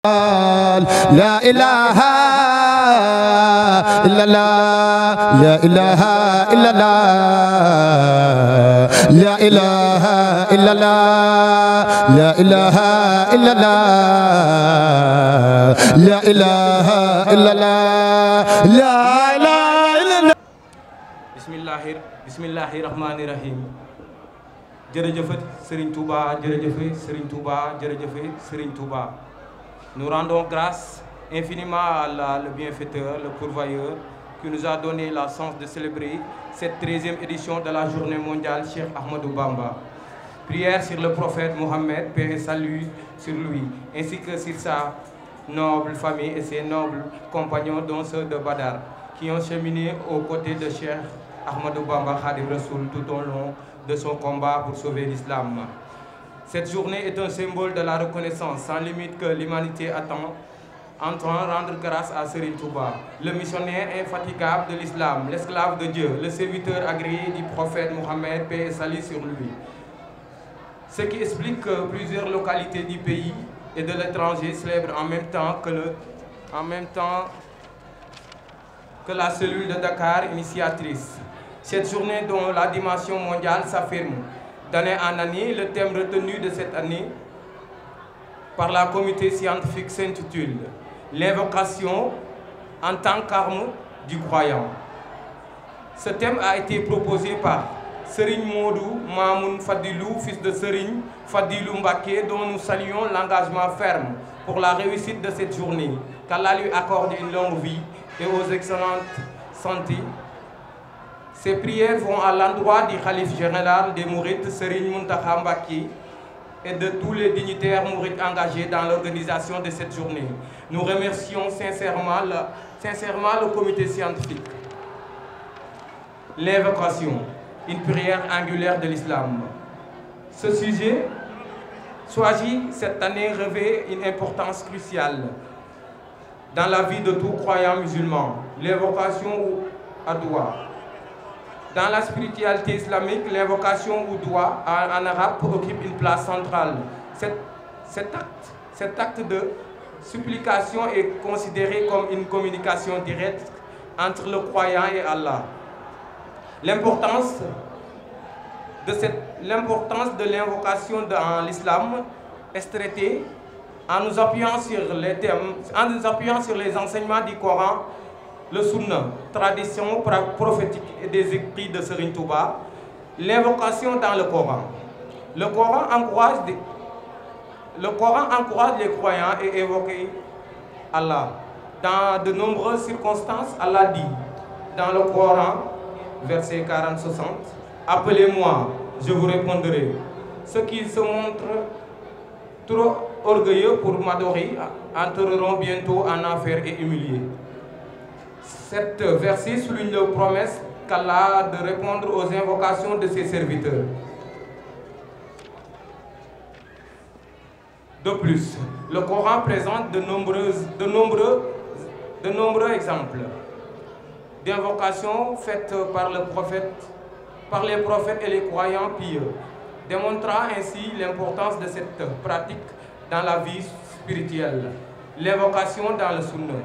لا إله إلا الله لا إله إلا الله لا إله إلا الله لا إله إلا الله لا إله إلا الله لا إله إلا الله bismillahi rahmani rahim jërëjëf Serigne Touba jërëjëf Serigne Touba jërëjëf Serigne Touba. Nous rendons grâce infiniment à le bienfaiteur, le pourvoyeur, qui nous a donné la chance de célébrer cette 13e édition de la journée mondiale Cheikh Ahmadou Bamba. Prière sur le prophète Mohammed, paix et salut sur lui, ainsi que sur sa noble famille et ses nobles compagnons, dont ceux de Badar, qui ont cheminé aux côtés de Cheikh Ahmadou Bamba Khadim Rassoul tout au long de son combat pour sauver l'islam. Cette journée est un symbole de la reconnaissance sans limite que l'humanité attend, entend rendre grâce à Serigne Touba, le missionnaire infatigable de l'islam, l'esclave de Dieu, le serviteur agréé du prophète Mohammed, paix et salut sur lui. Ce qui explique que plusieurs localités du pays et de l'étranger célèbrent en même temps que la cellule de Dakar initiatrice. Cette journée dont la dimension mondiale s'affirme. D'année en année, le thème retenu de cette année par la communauté scientifique s'intitule « L'invocation en tant qu'arme du croyant ». Ce thème a été proposé par Serigne Modou Mamoun Fadilou, fils de Serigne Fadilou Mbaké, dont nous saluons l'engagement ferme pour la réussite de cette journée, qu'Allah lui accorde une longue vie et aux excellentes santé. Ces prières vont à l'endroit du Khalife général des Mourides, Serigne Mountakha Mbacké, et de tous les dignitaires mourides engagés dans l'organisation de cette journée. Nous remercions sincèrement le comité scientifique. L'invocation, une prière angulaire de l'islam. Ce sujet, choisi cette année, revêt une importance cruciale dans la vie de tout croyant musulman. L'invocation à doua. Dans la spiritualité islamique, l'invocation ou doua en arabe occupe une place centrale. Cet acte de supplication est considéré comme une communication directe entre le croyant et Allah. L'importance de l'invocation dans l'islam est traitée en nous appuyant sur les enseignements du Coran, le Sunna, tradition prophétique et des écrits de Serigne Touba, l'invocation dans le Coran. Le Coran encourage les croyants et évoque Allah. Dans de nombreuses circonstances, Allah dit dans le Coran, verset 40-60, « Appelez-moi, je vous répondrai. Ceux qui se montrent trop orgueilleux pour m'adorer entreront bientôt en enfer et humiliés. » Cet verset souligne la promesse qu'Allah a de répondre aux invocations de ses serviteurs. De plus, le Coran présente de nombreux exemples d'invocations faites par les prophètes et les croyants pieux, démontrant ainsi l'importance de cette pratique dans la vie spirituelle. L'invocation dans le Sunna.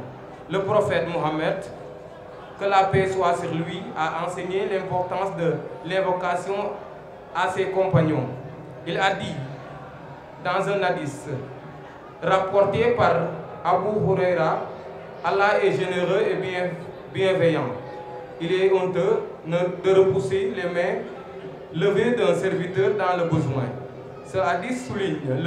Le prophète Mohammed, que la paix soit sur lui, a enseigné l'importance de l'invocation à ses compagnons. Il a dit dans un hadith rapporté par Abu Huraira, Allah est généreux et bienveillant. Il est honteux de repousser les mains levées d'un serviteur dans le besoin. Ce hadith souligne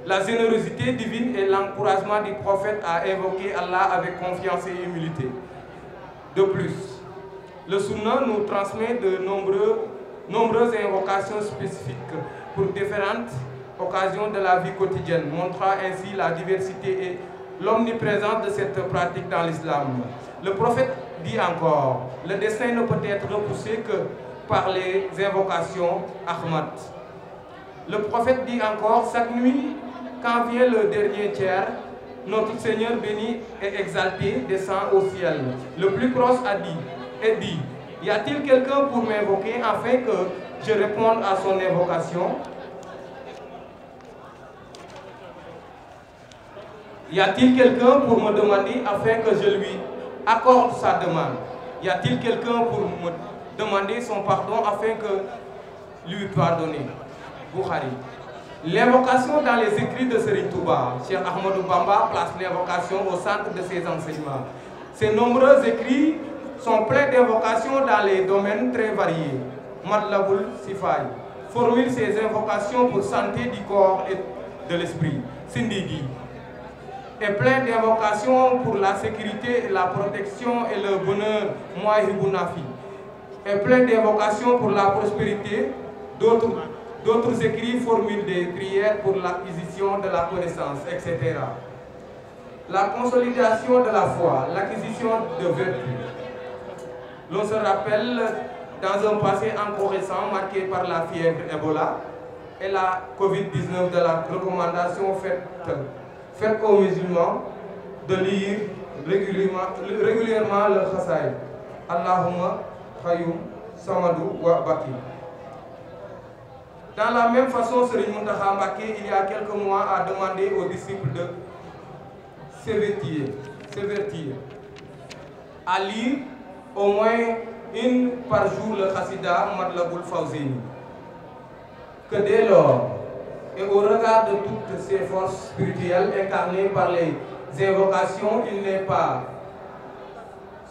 la générosité divine et l'encouragement du prophète à invoquer Allah avec confiance et humilité. De plus, le Sunna nous transmet de nombreuses invocations spécifiques pour différentes occasions de la vie quotidienne, montrant ainsi la diversité et l'omniprésence de cette pratique dans l'islam. Le prophète dit encore, le destin ne peut être repoussé que par les invocations Ahmad. Le prophète dit encore, chaque nuit, quand vient le dernier tiers, notre Seigneur béni et exalté descend au ciel. Le plus proche a dit, y a-t-il quelqu'un pour m'invoquer afin que je réponde à son invocation? Y a-t-il quelqu'un pour me demander afin que je lui accorde sa demande? Y a-t-il quelqu'un pour me demander son pardon afin que lui pardonner? Bukhari. L'invocation dans les écrits de Serigne Touba, Cheikh Ahmadou Bamba place l'invocation au centre de ses enseignements. Ces nombreux écrits sont pleins d'invocations dans les domaines très variés. Madlaboul Sifaï formule ses invocations pour santé du corps et de l'esprit. Sindigi est plein d'invocations pour la sécurité, la protection et le bonheur. Mouahibou Nafi est plein d'invocations pour la prospérité. D'autres écrits formulent des prières pour l'acquisition de la connaissance, etc. La consolidation de la foi, l'acquisition de vertu. L'on se rappelle dans un passé encore récent marqué par la fièvre Ebola et la Covid-19 de la recommandation faite aux musulmans de lire régulièrement le Khasaïd. Allahumma Khayyum Samadou wa Baki. Dans la même façon, Serigne Mountakha Mbacké, il y a quelques mois, a demandé aux disciples de s'évertir à lire au moins une par jour le Khassida Matlaboul Fawzeyni. Que dès lors, et au regard de toutes ces forces spirituelles incarnées par les invocations, il n'est pas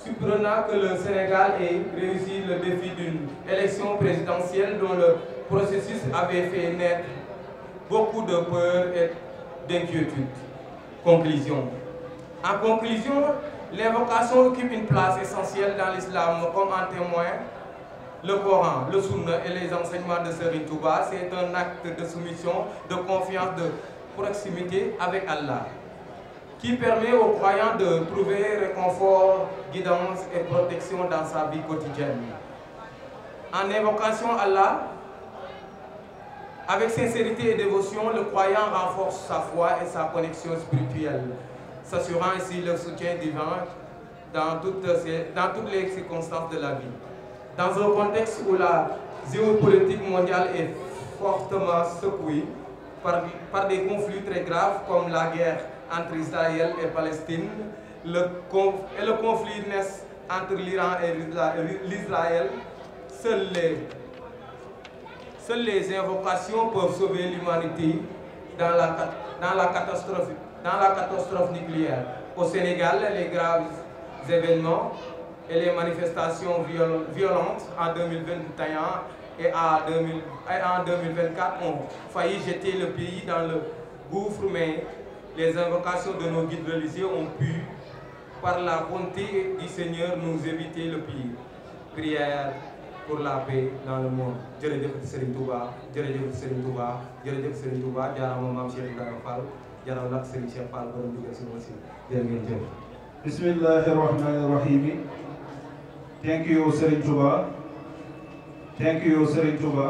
surprenant que le Sénégal ait réussi le défi d'une élection présidentielle dont le processus avait fait naître beaucoup de peur et d'inquiétude. Conclusion. En conclusion, l'invocation occupe une place essentielle dans l'islam, comme en témoigne le Coran, le Sunna et les enseignements de Serigne Touba. C'est un acte de soumission, de confiance, de proximité avec Allah, qui permet aux croyants de trouver réconfort, guidance et protection dans sa vie quotidienne. En invocation Allah, avec sincérité et dévotion, le croyant renforce sa foi et sa connexion spirituelle, s'assurant ainsi le soutien divin dans toutes les circonstances de la vie. Dans un contexte où la géopolitique mondiale est fortement secouée par des conflits très graves comme la guerre entre Israël et Palestine, le conflit naissent entre l'Iran et l'Israël, seules les invocations peuvent sauver l'humanité dans la catastrophe nucléaire. Au Sénégal, les graves événements et les manifestations violentes en 2021 et en 2024 ont failli jeter le pays dans le gouffre, mais les invocations de nos guides religieux ont pu, par la bonté du Seigneur, nous éviter le pire. Prière pour la paix dans le monde. Jërëjëf Serigne Touba, jërëjëf Serigne Touba, jërëjëf Serigne Touba, jaaraama Maam Cheikh Ibrahima Fall, jaaraama nag Serigne Cheikh Fall borom dugal si wasi. Jërë ngeen jëf. Bismillahir Rahmanir Rahim. Thank you, Serigne Touba. Thank you, Serigne Touba.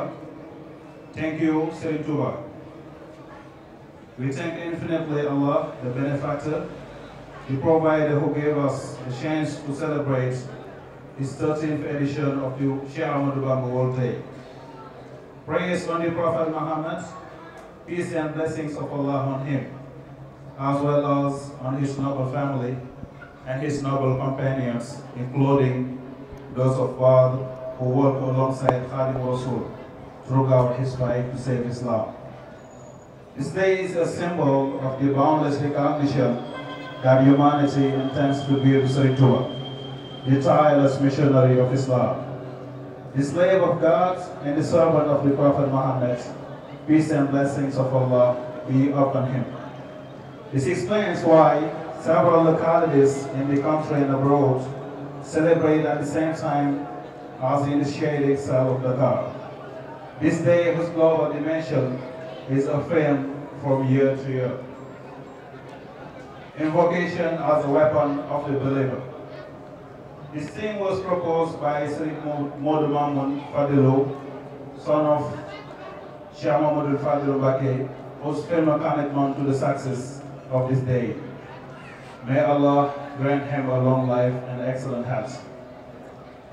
Thank you, Serigne Touba. We thank infinitely Allah, the benefactor, the provider who gave us the chance to celebrate this 13th edition of the Sheikh Ahmadou Bamba World Day. Praise on the Prophet Muhammad, peace and blessings of Allah on him, as well as on his noble family and his noble companions, including those of God who work alongside Khadim Rasul throughout his fight to save Islam. This day is a symbol of the boundless recognition that humanity intends to be Serigne Touba, the tireless missionary of Islam, the slave of God and the servant of the Prophet Muhammad, peace and blessings of Allah be upon him. This explains why several localities in the country and abroad celebrate at the same time as the initiated itself of the God. This day, whose global dimension is affirmed from year to year. Invocation as a weapon of the believer. This theme was proposed by Serigne Modou Mamoun Fadilou, son of Cheikh Mamadou Fadilou Mbacké, whose firm commitment to the success of this day. May Allah grant him a long life and excellent health.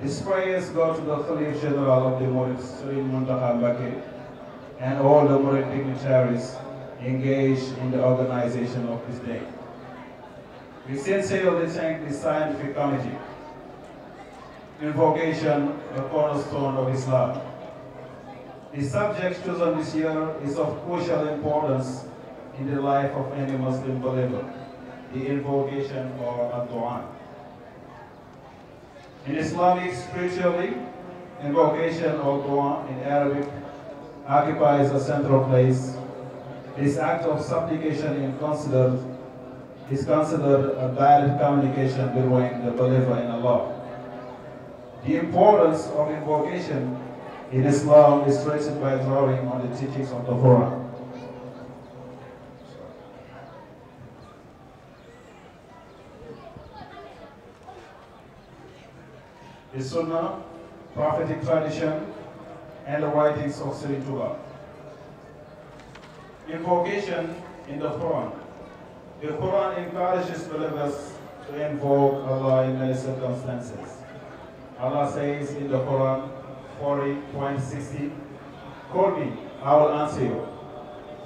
His prayers go to the Khalif General of the Murid, Serigne Mountakha Mbacké, and all the Murid dignitaries engaged in the organization of this day. We sincerely thank the scientific committee. Invocation, the cornerstone of Islam. The subject chosen this year is of crucial importance in the life of any Muslim believer, the invocation or ad-du'a. In Islamic spirituality, invocation or dua in Arabic occupies a central place. This act of supplication is considered a direct communication between the believer and Allah. The importance of invocation in Islam is traced by drawing on the teachings of the Quran. The Sunnah, prophetic tradition, and the writings of Serigne Touba. Invocation in the Quran. The Quran encourages believers to invoke Allah in many circumstances. Allah says in the Quran 40:60, "Call me, I will answer you.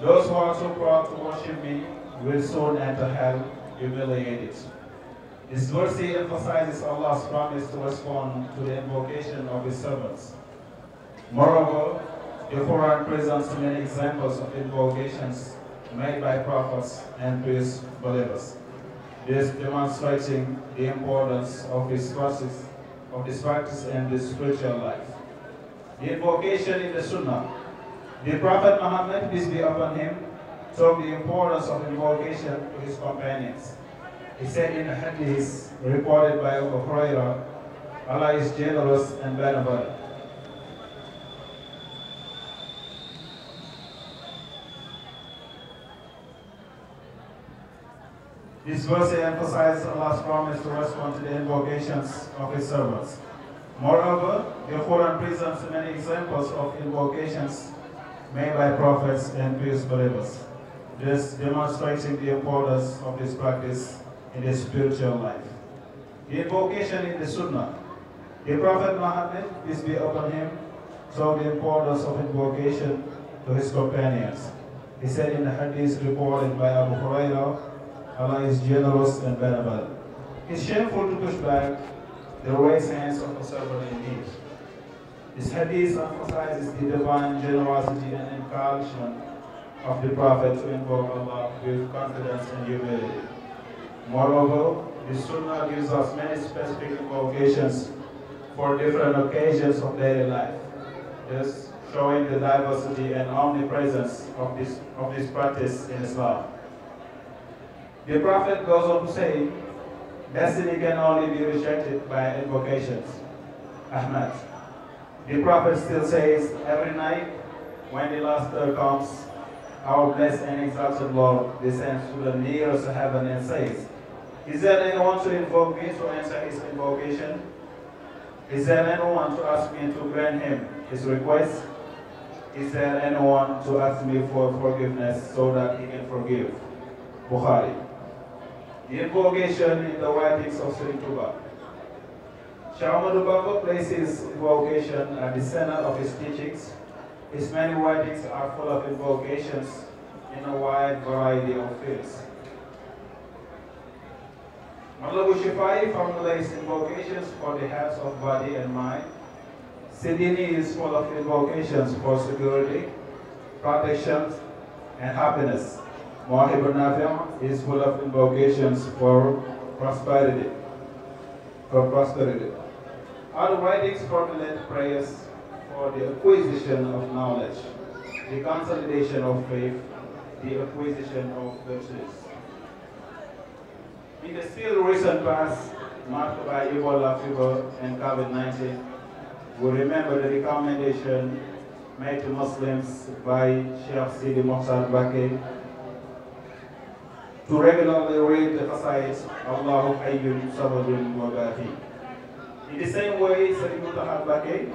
Those who are too proud to worship me will soon enter hell, humiliated." This verse emphasizes Allah's promise to respond to the invocation of His servants. Moreover, the Quran presents many examples of invocations made by prophets and pious believers, this demonstrating the importance of this practice in the spiritual life. The invocation in the Sunnah. The Prophet Muhammad, peace be upon him, took the importance of invocation to his companions. He said in a hadith reported by Abu Hurairah, Allah is generous and benevolent. This verse emphasizes Allah's promise to respond to the invocations of His servants. Moreover, the Quran presents many examples of invocations made by prophets and pious believers, thus demonstrating the importance of this practice in the spiritual life. The invocation in the Sunnah. The Prophet Muhammad, peace be upon him, saw the importance of invocation to his companions. He said in the hadith reported by Abu Hurairah, Allah is generous and benevolent. It's shameful to push back the raised hands of a servant in need. This hadith emphasizes the divine generosity and encouragement of the Prophet to invoke Allah with confidence and humility. Moreover, the Sunnah gives us many specific invocations for different occasions of daily life, thus showing the diversity and omnipresence of this practice in Islam. The Prophet goes on to say, destiny can only be rejected by invocations. Ahmad. The Prophet still says, every night when the last hour comes, our blessed and exalted Lord descends to the nearest heaven and says, is there anyone to invoke me to answer his invocation? Is there anyone to ask me to grant him his request? Is there anyone to ask me for forgiveness so that he can forgive? Bukhari. The invocation in the writings of Serigne Touba. Shaykh Ahmadu Bamba places invocation at the center of his teachings. His many writings are full of invocations in a wide variety of fields. Matlabul Shifai formulates invocations for the health of body and mind. Sidini is full of invocations for security, protection, and happiness. Mawahib al-Nafi' is full of invocations for prosperity. Other writings formulate prayers for the acquisition of knowledge, the consolidation of faith, the acquisition of virtues. In the still recent past, marked by Ebola fever and COVID-19, we remember the recommendation made to Muslims by Sheikh Sidi Mokhtar Baqi to regularly read the qasaids Allahu Hayyun Samadun wa Baqi. In the same way, Sidi Mokhtar Baqi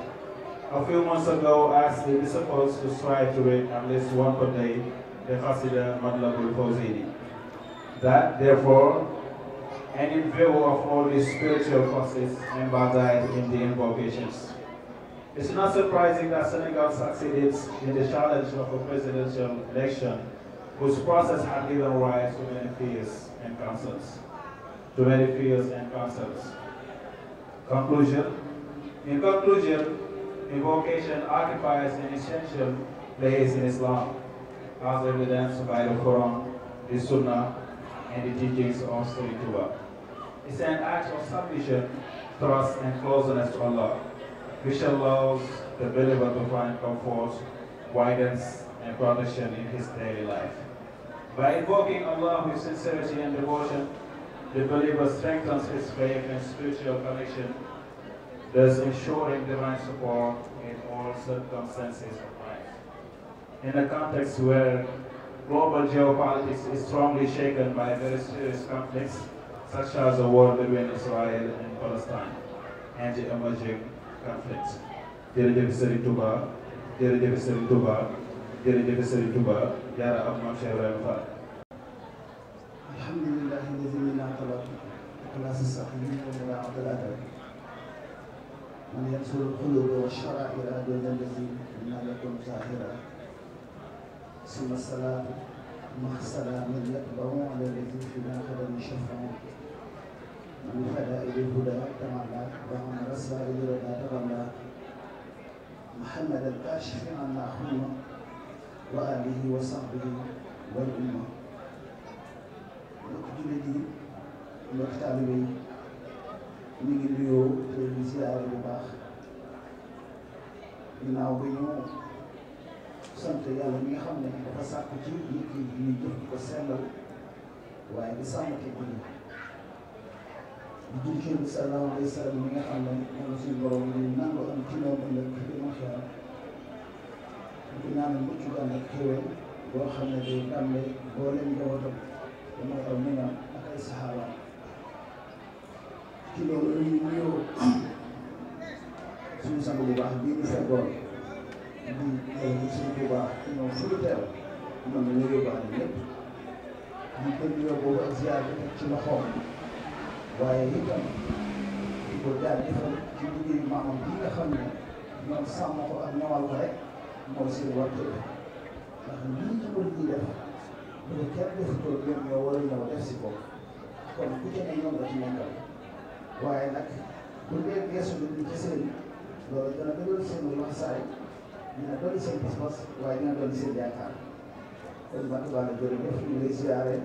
a few months ago asked the disciples to strive to read at least one per day the Qasida Matlabul Fawzini. That, therefore, and in view of all these spiritual forces embodied in the invocations, it's not surprising that Senegal succeeded in the challenge of a presidential election whose process had given rise to many fears and concerns. to very fears and concerns. Conclusion. In conclusion, evocation occupies an essential place in Islam, as evidenced by the Quran, the Sunnah, and the teachings of Sri Tuba. It's an act of submission, trust, and closeness to Allah, which allows the believer to find comfort, guidance, and protection in his daily life. By invoking Allah with sincerity and devotion, the believer strengthens his faith and spiritual connection, thus ensuring divine support in all circumstances of life. In a context where global geopolitics is strongly shaken by very serious conflicts, such as the war between Israel and Palestine, and the emerging conflicts. Jërëjëf Serigne Touba, jërëjëf Serigne Touba, jërëjëf Serigne Touba, jaara am Maam Cheikh Ibrahima Fall. Alhamdulillahi allazi minna talab ikhlas as-saqim wa la adala. Man yansur al-qulub wa ash-shara'ira dun allazi minna lakum zahira. Summa salatu مع السلام يتبعون على الذي فينا خدم شفعون من فدائل الهدى تمعنا وعن رسائل الردى تغنى محمد الكاشف عنا خلنا وآله وصحبه والأمة mbokk jullit yi mbokk taalibe yi ñu ngi nuyoo te di ziyaare bu baax ginnaaw bi ñu sant yàlla mi nga xam ne dafa sàkku ci nit ki ñuy jëf di ko sellal waaye di sàmm te julli di jul bi sallallahu alayhi wa sallam mi nga xam ne moom la suñu borom ñu nangu am ci moom ëllëg di ma xeer di ñaanal mucc gu ànd ak xéwal boo xam ne day dàmbe boo leen njabootam te mooy aw ñoñam ak ay saxaabaam ci loolu ñu nuyoo suñu sang bu baax bii ñu fekkoon di suñu bu baax ñoom fu lu teew ñoom ñu yóbbaale lépp ñu ko nuyoo boobu ak ziar bi teg ci loxoom waaye itam di ko jaajëfal ci liggéeyu maamam bi nga xam ne ñoom sàmm ko ak ñoŋal ko rek mooy seen warteef ndax lii ci mën ñi def bu dee kenn defutoon ñoom ñoo war a ñëw def si ko kon ku ci ne ñoom la ci nekkal waaye nag bu dee geesu bi ñu ci seen loolu dana dëggal seen waxsaay dina dolli seen pas-pas waaye dina dolli seen yaakaar kon Mbacke Balla jërëjëf ñu lay ziare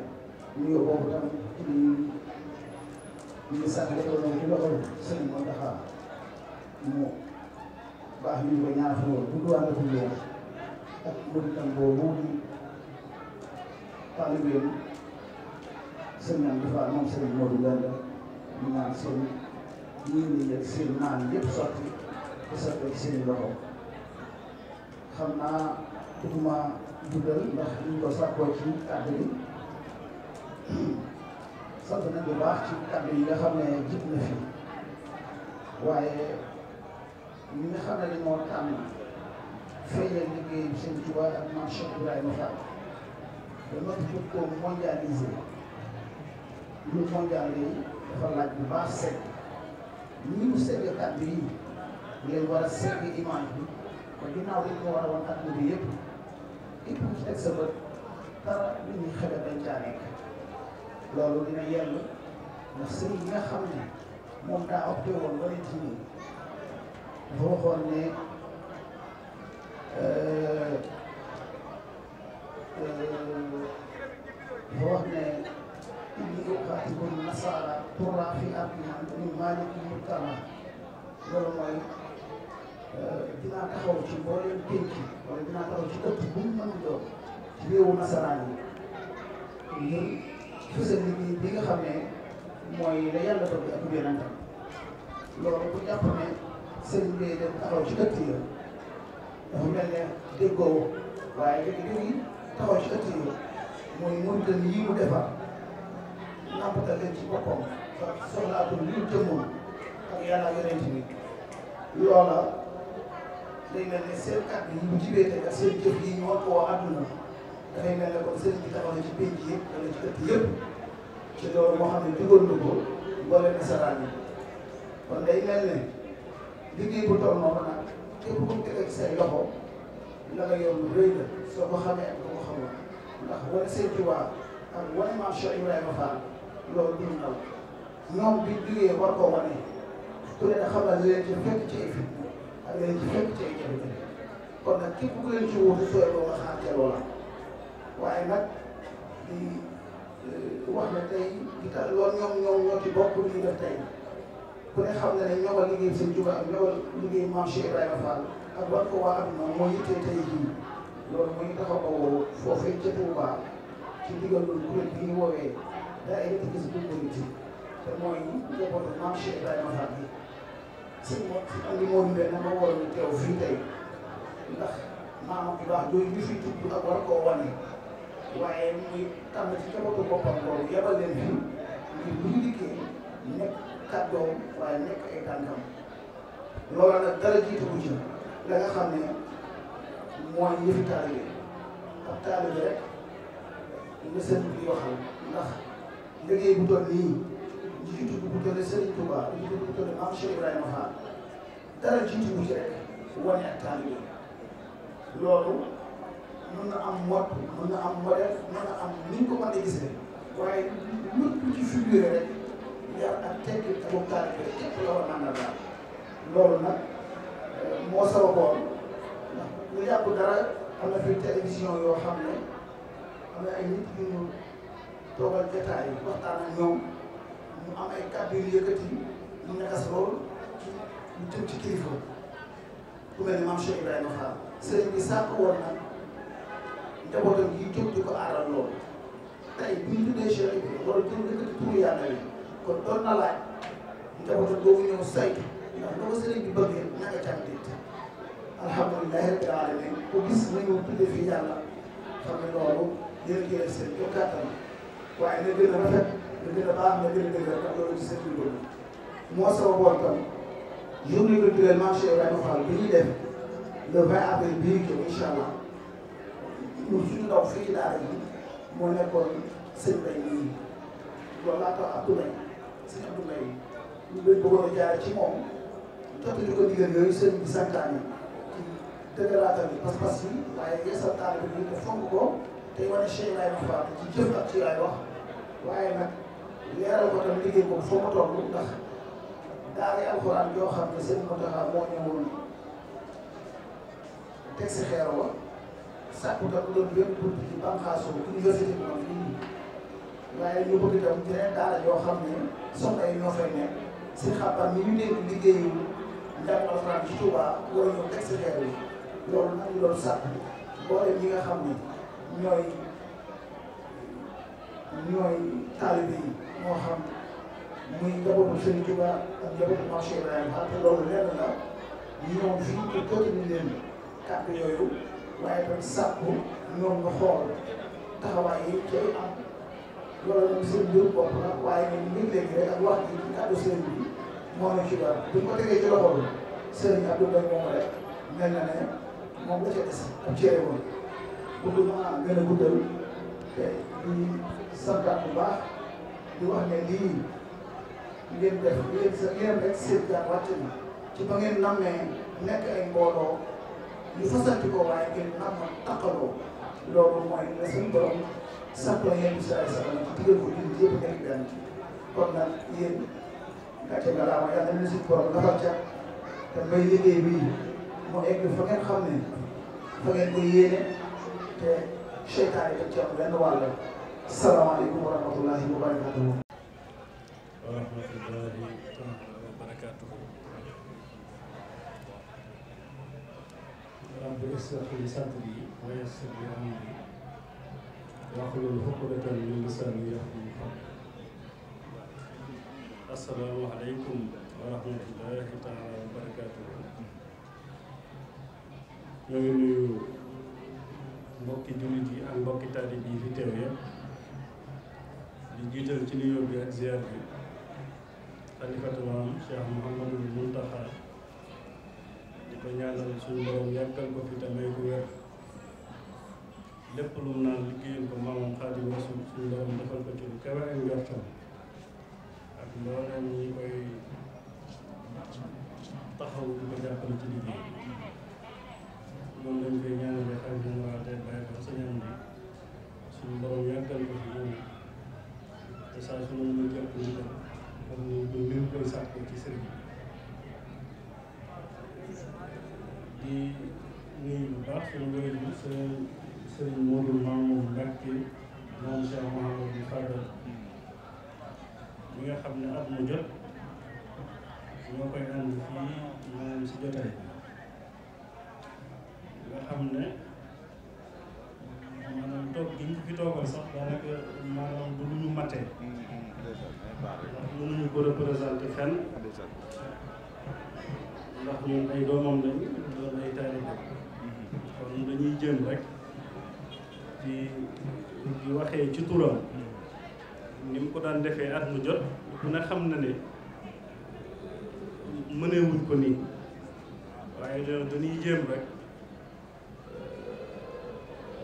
nuyoo boobu tam ci ñu ngi sant ko noonu ci loxo sëñ Mountakha mu baax ñu ko ñaar fa woon bu duwaan ko ñëw ak muritam boobu di taalibeem sëñ am dafa moom sëñ Modou Ganda ñu naan seen ñii ak seen naan yëpp sotti te sotti ci seen loxo xam naa duguma guddal ndax ñu ko sàkkoo ci kàddu bi sant nañ bu baax ci kàddu yi nga xam ne jib na fi waaye ñi nga xam ne dañ moo tànn feeñal liggéey Sëñ Tuubaa ak Maam Cheikh Ibrahima Fall dama bëgg ko mondialiser lu mondialisé dafa laaj bu baax segg ñi mu segg kàddu yi leen war a segg image bi te ginnaaw dañ ko war a wan kàddu bi yëpp képp ku ci teg sa bët dara li ñuy xebe dañ caa nekk loolu dina yell ndax sëriñ bi nga xam ne moom daa opté woon ba nit ñi dafa waxoon ne dafa wax ne inni uqaatilu nasaara turra fi ardihim min maaliki murtala loolu mooy dinaa taxaw ci mbooleem pénc wala dinaa taxaw ci ëtt bu mu mën doon ci réewu nasaraan yi ngir fësal liggéey bi nga xam ne mooy la yàlla bëgg ak yonentam loolu bu jàpp ne sëriñ bi dem taxaw ci ëtt yi dafa mel ne déggoo waaye léegi taxaw ci ëtt yi mooy mëntan yi mu defar nampatal leen ci boppam soxlaatul li mu jëmoon ak yàlla yonent bi loola day mel ne seen kàddu yi bu jibee tey ak seen jëf yi ñu war ko wax àdduna dafay mel ne comme sëriñ bi taxaw na ci pénc yëpp wala ci ëtt yëpp ci loolu moo xam ne digoon na ko mboolem nasaraan yi kon day mel ne liggéey bu toll noonu nag képp ku mu teg ci say loxo la nga yor lu rëy la soo ko xamee ak ko xamul ndax wane Sëñ Tuubaa ak wane Maam Cheikh Ibrahima Fall loolu du ndaw ñoom bi liggéey war koo wane ku ne xam na leen ci fekk ci ay fit ak leen ci fekk ci ay jafe-jafe kon nag képp ku leen ci wutu sooy boo nga xaar ca loola waaye nag di wax ne tey di ka loolu ñoo ci bokk li ñu def tey ku ne xam na ne ñoo ko liggéey seen Tuubaa ak ñoo ko liggéey Maam Cheikh Ibrahima Fall ak war ko waa adduna moo yittee tey jii loolu muy taxaw ko foofee ca Tuubaa ci digal loolu kuréel bi ñu woowee daayira gis bu politique te mooy njabootu Maam Cheikh Ibrahima Fall bi sëñ mo si andi moo ñu benn ma waroon teew fii tey ndax maamam bu baax yooyu ñu fi tudd ak war koo wane waaye muy tànn ci njabootu boppam boobu yebal leen fii ngir bu ñu dikkee nekk kàddoom waaye nekk ay tànkam loola nag dara jiitu bu ci la nga xam ne mooy yëfi taalibe ab taalibe rek nga seen bi waxal ndax liggéey bu toll nii jiitu bu toll Serigne Touba jiitu bu toll Maam Cheikh Ibrahima Fall dara jiitu bu ci rek wane ak taalibe loolu mën na am mot mën na am modèle mën na am ni ñu ko mën a gisee waaye lépp ci figuré rek yar ak tekki ak boobu taalibe rek képp la war a naan daal loolu nag moo sababoon ndax lu yàgg dara am na fi télévision yoo xam ne am na ay nit yu ñu toogal jotaay waxtaan ak ñoom ñu am ay kàddu yu yëkkati ñu nekas lool ñu jëm ci kilifa ku mel ni Maam Cheikh Ibrahima Fall sëriñ bi sàkk woon nag njabootam yi jóg di ko aaral loolu tey bu ñu tuddee Cheikh Ibrahima wala jëm yëkkati turu yàlla yi kon doon na laaj njabootam boobu ñëw saytu ndax lu ko sëriñ bi bëggee ñaka càmtit alhamdulilahi rabbil alamin ku gis nañu tuddee fii yàlla xam ne loolu yéen a ngi seen yow kàttan waaye na gën a rafet na gën a baax na gën a dëgër ndax loolu ci seen dund moo sababoon tam journée culturelle Maam Cheikh Ibrahima Fall bi ñuy def le 20 avril bii ko incha allah ñun suñu ndaw fii ci daara ji moo nekkoon sëñ Bay nii loolu laa tax Abdoulaye sëñ Abdoulaye ñu leen bëggoon a jaare ci moom jottali ko digal yooyu sëñ bi santaane ci dëgëraatal bi pas-pas yi waaye yeesal taalibe bi te fonk ko tey wane Cheikh Ibrahima Fall ci jëf ak ci ay wax waaye nag leeral ko tam liggéey boobu foo ma toll ndax daara alxuraan yoo xam ne seen Mountakha moo ñëwoon teg si xeer wa sàkku tam doon benn bunt ci bànqaasu université bi moom fii waaye ñu bëgg itam yeneen daara yoo xam ne soxna yi ñoo fay nekk si xabaar mi ñu dégg liggéeyu njàng alxuraan ci Touba war a ñëw teg si xeer yi loolu nag ñu doon sàkk mboolem ñi nga xam ne ñooy taalibe yi moo xam muy njabootu Serigne Touba ak njabootu Maam Cheikh Ibrahima Fall te loolu lenn la ñoom fii te jottali leen kàddu yooyu waaye tamit sàkku ñoom nga xool taxawaay yi cay am loolu nag seen mbiru bopp la waaye ñun mbir léegi rek ak wax ji ci kàddu Serigne bi moo ñu ci war buñ ko tegee ci loxol Serigne Abdoulaye moom rek mel na ne moom la ca des ak cere woon bëgg naa gën a guddal te di santaat bu baax di wax ne lii ngeen def yéen rek seen jaar wàcc na ci ba ngeen nammee nekk ay mbooloo yu fasanti ko waaye ngeen nam taqaloo loolu mooy la seen borom sant yéen bi saa sa ci digal ko jullit yëpp nekk benn kon nag yéen gàcce galaama yàlla na suñu borom dafal ca te may liggéey bii mu egg fa ngeen xam ne fa ngeen ko yéene te seytaane yi ci am benn wàll salaamaaleykum wa rahmatullahi wa barakatuhu wa rahmatullahi wa barakatuhu rabbi ishrah li sadri wa yassir li amri wahlul uqdatan min lisani yafqahu qawli assalaamu aleykum wa rahmatullahi taala wa barakatuhu ñoo ngi nuyu mbokki jullit yi ak mbokki taalib yi fi teew yëpp di jiital ci nuyoo bi ak ziar bi xalifatu maam Cheikh Mouhamadul Mountakha di ko ñaanal suñu borom yàggal ko fi te may ko wér lépp lu mu naan liggéeyal ko maamam Xaadimu Rasuul suñu borom defal ko ci lu kawe ak njortam ak mboolem ñi koy taxaw di ko jàppale ci liggéey moom lañ koy ñaanale xam ne waa tey bàyyi ko sañam bi suñu borom yàggal ko fi moom te saa su ñu jëpp ñu ko comme ni mu koy sàkkoo ci sëriñ di nuyu bu baax suñu wéylu sëriñ Modou Mamour Mbacke moom Cheikh Mouhamadou Fadal mi nga xam ne at mu jot ñoo koy ànd fii moom si jotaay nga xam ne maanaam toog gi ñu fi toogal sax daanaka maanaam du lu ñu matee ndax mënuñu ko représenté fenn ndax ñun ay doomam lañu doon ay taalibe kon dañuy jëm rek di waxee ci turam ni mu ko daan defee at mu jot ku ne xam na ne mënewuñ ko nii waaye dañuy jéem rek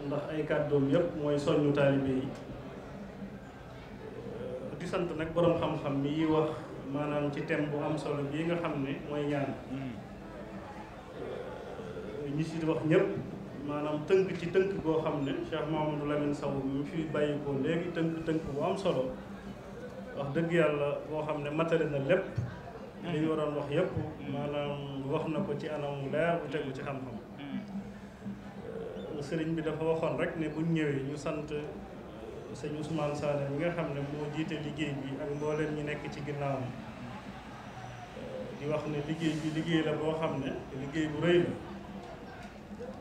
ndax ay kàddoom yëpp mooy soññu taalibe yi di sant nag boroom xam-xam mi yi wax maanaam ci thème bu am solo bii nga xam ne mooy ñaan ñi si wax ñëpp maanaam tënk ci tënk boo xam ne Cheikh Mouhamadou Lamine Sow mi fi bàyyi ko léegi tënk bu am solo wax dëgg yàlla boo xam ne matale na lépp li ñu waroon wax yëpp maanaam wax na ko ci anam leer bu tegu ci xam-xam sëriñ bi dafa waxoon rek ne buñ ñëwee ñu sant sëñ Ousmane Sané mi nga xam ne moo jiite liggéey bi ak mbooleem ñi nekk ci ginnaawam di wax ne liggéey bi liggéey la boo xam ne liggéey bu rëy la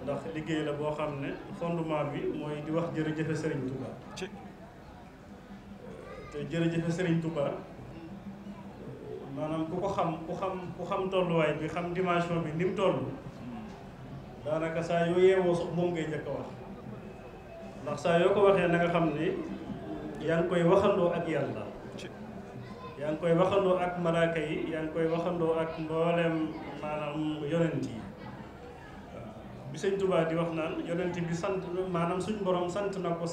ndax liggéey la boo xam ne fondement bi mooy di wax jërëjëfe Serigne Touba te jërëjëfe Serigne Touba maanaam ku xam tolluwaay bi xam dimension bi ni mu toll daanaka saa yoo yeewoo sax moom ngay njëkk a wax ndax saa yoo ko waxee na nga xam ne yaa ngi koy waxandoo ak yàlla yaa ngi koy waxandoo ak malaaka yi yaa ngi koy waxandoo ak mboolem maanaam yonent yi bi sëñ Touba di wax naan yonent bi sant maanaam suñ borom sant na ko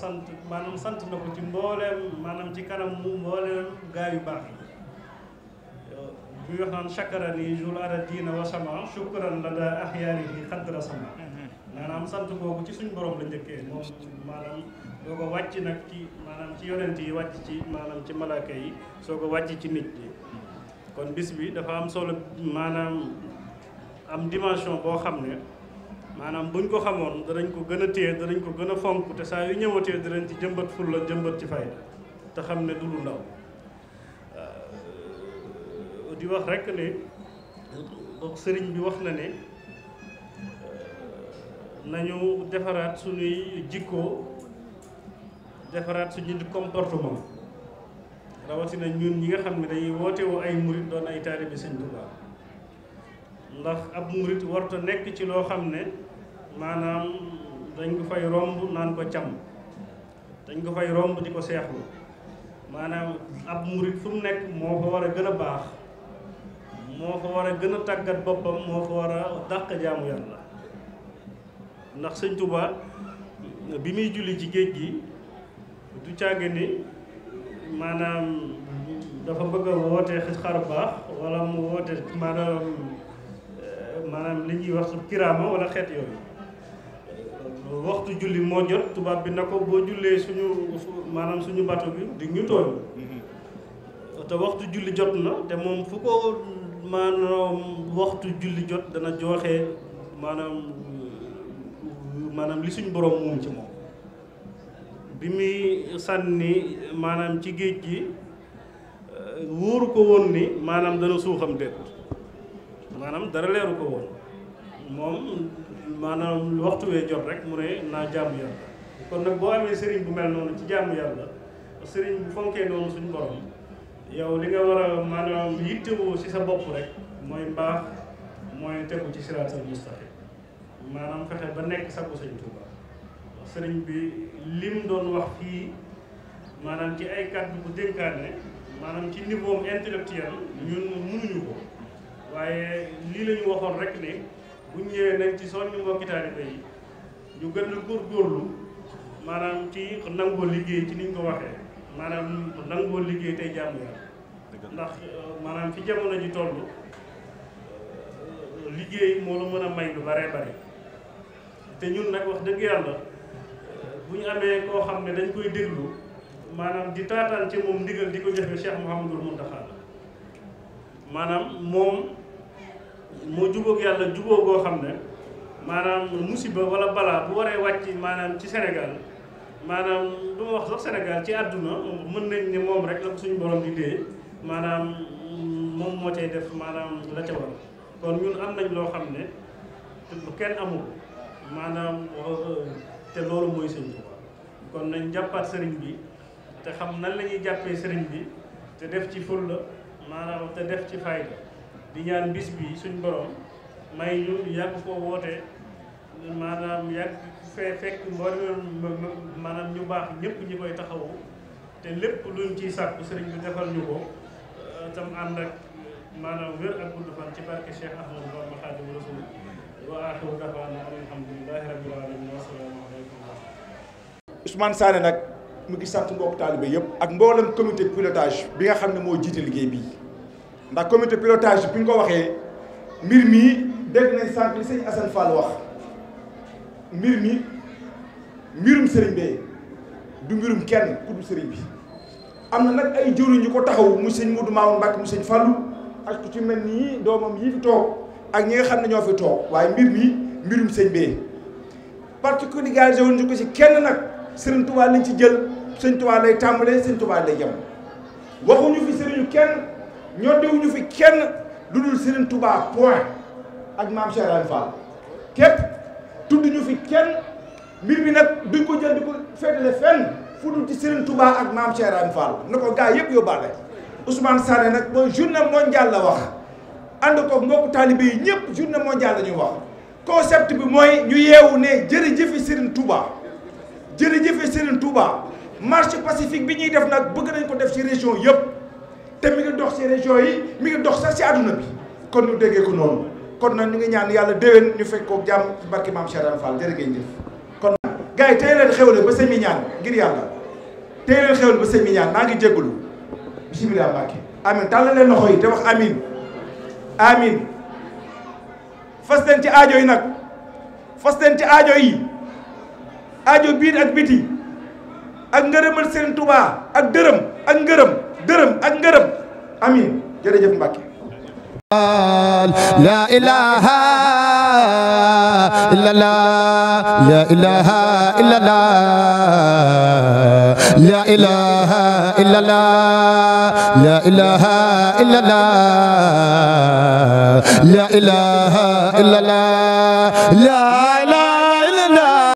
ci mbooleem maanaam ci kanam mu mbooleem gaa yu baax yi bi wax naan chakarani joul ara diina wa sama shukran la daa axyaarihi xaddra sama maanaam sant boobu ci suñ borom la njëkkee moom maanaam doo ko wàcc nag ci maanaam ci yonent yi wàcc ci maanaam ci malaaka yi soo ko wàcc ci nit yi kon bis bi dafa am solo maanaam am dimension boo xam ne maanaam buñ ko xamoon danañ ko gën a téye danañ ko gën a fonk te saa yu ñëwatee danañ ci jëmbat fulla jëmbat ci fayda te xam ne du lu ndaw di wax rek ne sëriñ bi wax na ne nañu defaraat suñuy jikko defaraat suñu comportement rawatina ñun ñi nga xam ne dañuy woote woo ay murit doon ay taalibe Sëñ Tuubaa ndax ab murit warta nekk ci loo xam ne maanaam dañ ko fay romb naan ko cam dañ ko fay romb di ko seexlu maanaam ab murit fu mu nekk moo fa war a gën a baax moo fa war a gën a tàggat boppam moo fa war a dàq jaamu yàlla ndax Sëñ Tuubaa bi muy julli ci géej gi du càgge ni maanaam dafa bëgg a woote xar baax wala mu woote maanaam li ñuy wax kiraama wala xeet yooyu waxtu julli moo jot tubaab bi na ko boo jullee suñu bato bi di ñu tooñ te waxtu julli jot na te moom fu ko maanaam waxtu julli jot dana joxe maanaam li suñu borom moom ci moom bi muy sànni maanaam ci géej gi wóoru ko woon ni maanaam dana suuxam déet maanaam dara leeru ko woon moom maanaam waxtu wee jot rek mu ne naa jaamu yàlla kon nag boo amee sëriñ bu mel noonu ci jaamu yàlla sëriñ bu fonkee noonu suñu borom yow li nga war a maanaam yittewoo ci sa bopp rek mooy mbaax mooy tegu ci siraatal mustaqim maanaam fexe ba nekk sagu Sëñ Tuuba sëriñ bi lim doon wax fii maanaam ci ay kàddu bu dénkaane maanaam ci niveau intellectuel ñun mënuñu ko waaye lii la ñu waxoon rek ne buñ ñëwee nañ ci soññu mbokki taalibe yi ñu gën a góorgóorlu maanaam ci nangoo liggéey ci niñ ko waxee maanaam nangoo liggéey tey jaamu yàlla ndax maanaam fi jamono ji toll liggéey moo la mën a may lu bare bare te ñun nag wax dëgg yàlla bu ñu amee koo xam ne dañ koy déglu maanaam di taataan ci moom ndigal di ko jëfe Cheikh Mouhamadul Mountakha maanaam moom moo jubóog yàlla jubóo goo xam ne maanaam musiba wala balaa bu waree wàcc maanaam ci Sénégal maanaam du ma wax sax Sénégal ci àdduna mën nañ ne moom rek la ko suñu borom di dee maanaam moom moo cay def maanaam la ca war kon ñun am nañ loo xam ne kenn amul maanaam te loolu mooy sëñ Tuubaa kon nañ jàppaat sëriñ bi te xam nan la ñuy jàppee sëriñ bi te def ci fulla maanaam te def ci fayda di ñaan bis bi suñ borom may ñu yàgg koo woote maanaam yàgg fekk mboolem maanaam ñu baax ñëpp ñi koy taxawu te lépp luñ ciy sàkku sëriñ bi defal ñu ko tam ànd ak maanaam wér ak gudd fan ci barke Cheikh Ahmadou Bamba Khadimu Rasul wa axiru da'waana alhamdulillahi rabbil alamin wa salaamu aleykum. Ousmane Sané nag mu ngi sant mbokk taalibe yëpp ak mboolem comité pilotage bi nga xam ne moo jiite liggéey bii ndax comité pilotage bi ñu ko waxee mbir mii dégg nañ sànq li sëñ Assane Fall wax mbir mi mbirum sëriñ bee du mbirum kenn ku du sëriñ bi am na nag ay jëriñ ñu ko taxaw mu sëñ Modou Mamoune Mbacke mu sëñ Fallou ak ku ci mel nii doomam yi fi toog ak ñi nga xam ne ñoo fi toog waaye mbir mi mbirum sëñ bee particularisé wuñ ñu ko ci kenn nag sëriñ Touba lañ ci jël sëñ Touba lay tàmbalee sëñ Touba lay jëm waxuñu fi sëriñu kenn ñoddewuñu fi kenn lu dul sëriñ Touba point ak maam Cheikh Ibrahima Fall képp tudd ñu fi kenn mbir bi nag duñ ko jël di ko féetale fenn fu dul ci Serigne Touba ak maam Cheikh Ibrahima Fall na ko gaa yëpp yóbbaale Ousmane Sané nag mooy journée mondiale la wax ànd ko mbokku taalibe yi ñëpp journée mondiale la ñuy wax concept bi mooy ñu yeewu ne jërëjëfe Serigne Touba jërëjëfe Serigne Touba marche pacifique bi ñuy def nag bëgg nañ ko def ci région yëpp te mi ngi dox ci région yi mi ngi dox sax ci àdduna bi kon ñu déggee ko noonu kon nag ñu ngi ñaan yàlla déwén ñu fekk ko jàmm ci barke maam Cheikh Ibrahima Fall jërë ngeen jëf kon gars yi tey leen xewle ba sëñ mi ñaan ngir yàlla tey leen xewle ba sëñ mi ñaan maa ngi jégalu bisimilah Mbacke amin tàllal leen loxo yi te wax amin amin fas leen ci aajo yi nag fas leen ci aajo yi aajo biir ak biti ak ngërëmal Serigne Touba ak dërëm ak ngërëm dërëm ak ngërëm amin jërëjëf Mbacke لا إله إلا الله لا إله إلا الله لا إله إلا الله لا إله إلا الله لا إله إلا الله لا